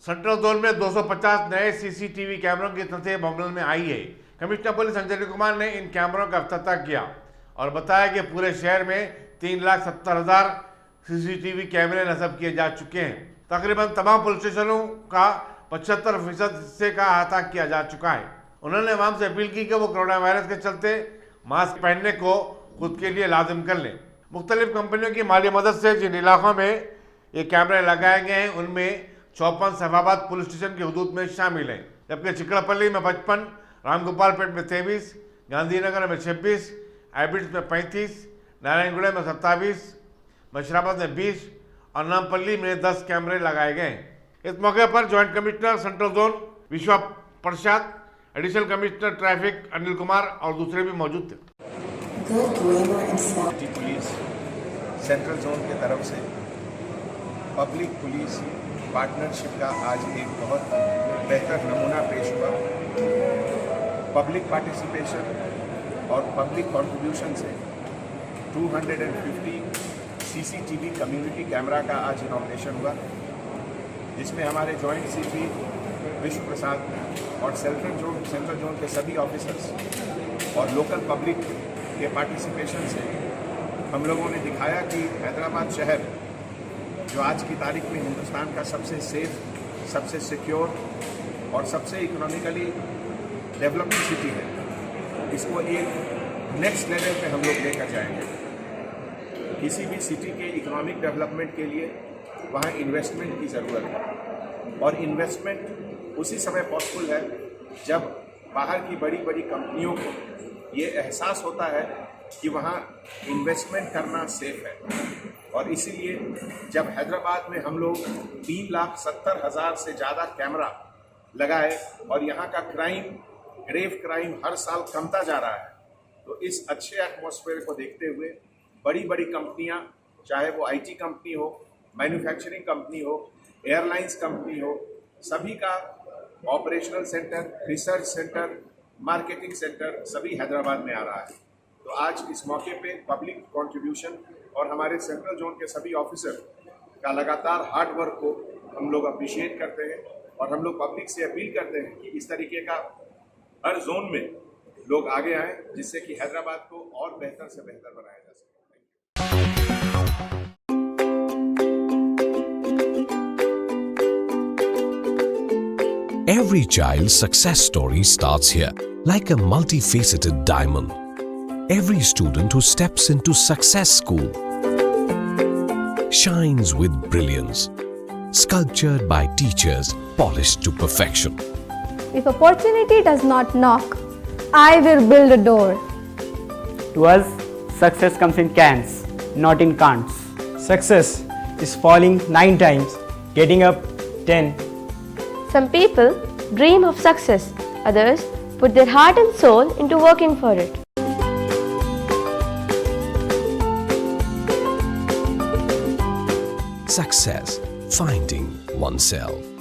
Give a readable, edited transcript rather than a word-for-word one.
Central zone में 250 नए CCTV कैमरों की तस्दीक अमल में आई है। कमिश्नर पुलिस अंजलि कुमार ने इन कैमरों का अफ्ताह किया और बताया कि पूरे शहर में 3,70,000 सीसीटीवी कैमरे नस्ब किए जा चुके हैं। तकरीबन तमाम पुलिस स्टेशनों का 75% हिस्से का अहाता किया जा चुका है। उन्होंने आवाम से अपील की कि वो कोरोना वायरस के चलते मास्क पहनने को खुद के लिए लाजिम कर लें। मुख्तलिफ कंपनियों की माली मदद से जिन इलाकों में ये कैमरे लगाए गए हैं उनमें 54 सैफाबाद पुलिस स्टेशन की हदूद में शामिल हैं, जबकि चिकड़पल्ली में 55, रामगोपालपेट में 23, गांधीनगर में 26, एबिट्स में 35, नारायणगुड़ा में 27, मशराबाद में 20 और नामपल्ली में 10 कैमरे लगाए गए हैं। इस मौके पर joint commissioner central zone Vishwa Prasad, additional commissioner traffic Anil Kumar और दूसरे भी मौजूद थे। पुलिस सेंट्रल जोन की तरफ से पब्लिक पुलिस पार्टनरशिप का आज एक बहुत बेहतर नमूना पेश हुआ। पब्लिक पार्टिसिपेशन और पब्लिक कंट्रीब्यूशन से 250 सीसीटीवी कम्युनिटी कैमरा का आज इनॉग्रेशन हुआ, जिसमें हमारे जॉइंट सीपी विश्व प्रसाद और सेंट्रल जोन के सभी ऑफिसर्स और लोकल पब्लिक के पार्टिसिपेशन से हम लोगों ने दिखाया कि हैदराबाद शहर जो आज की तारीख में हिंदुस्तान का सबसे सेफ, सबसे सिक्योर और सबसे इकोनॉमिकली डेवलपिंग सिटी है, इसको एक नेक्स्ट लेवल पे हम लोग लेकर जाएंगे। किसी भी सिटी के इकोनॉमिक डेवलपमेंट के लिए वहाँ इन्वेस्टमेंट की ज़रूरत है और इन्वेस्टमेंट उसी समय पॉसिबल है जब बाहर की बड़ी बड़ी कंपनियों को ये एहसास होता है कि वहाँ इन्वेस्टमेंट करना सेफ है। और इसीलिए जब हैदराबाद में हम लोग 3,70,000 से ज़्यादा कैमरा लगाए और यहाँ का क्राइम, ग्रेव क्राइम हर साल कमता जा रहा है, तो इस अच्छे एटमॉस्फेयर को देखते हुए बड़ी बड़ी कंपनियाँ, चाहे वो आईटी कंपनी हो, मैन्युफैक्चरिंग कंपनी हो, एयरलाइंस कंपनी हो, सभी का operational centre, research centre, marketing centre सभी हैदराबाद में आ रहा है। तो आज इस मौके पे पब्लिक कंट्रीब्यूशन और हमारे सेंट्रल जोन के सभी ऑफिसर का लगातार हार्ड वर्क को हम लोग अप्रिशिएट करते हैं और हम लोग पब्लिक से अपील करते हैं कि इस तरीके का हर जोन में लोग आगे आएँ, जिससे कि हैदराबाद को और बेहतर से बेहतर बनाया जा सके। Every child's success story starts here, like a multifaceted diamond. Every student who steps into Success School shines with brilliance, sculptured by teachers polished to perfection. If opportunity does not knock, I will build a door. To us, success comes in cans, not in can'ts. Success is falling 9 times, getting up 10. Some people dream of success, others put their heart and soul into working for it. Success, finding oneself.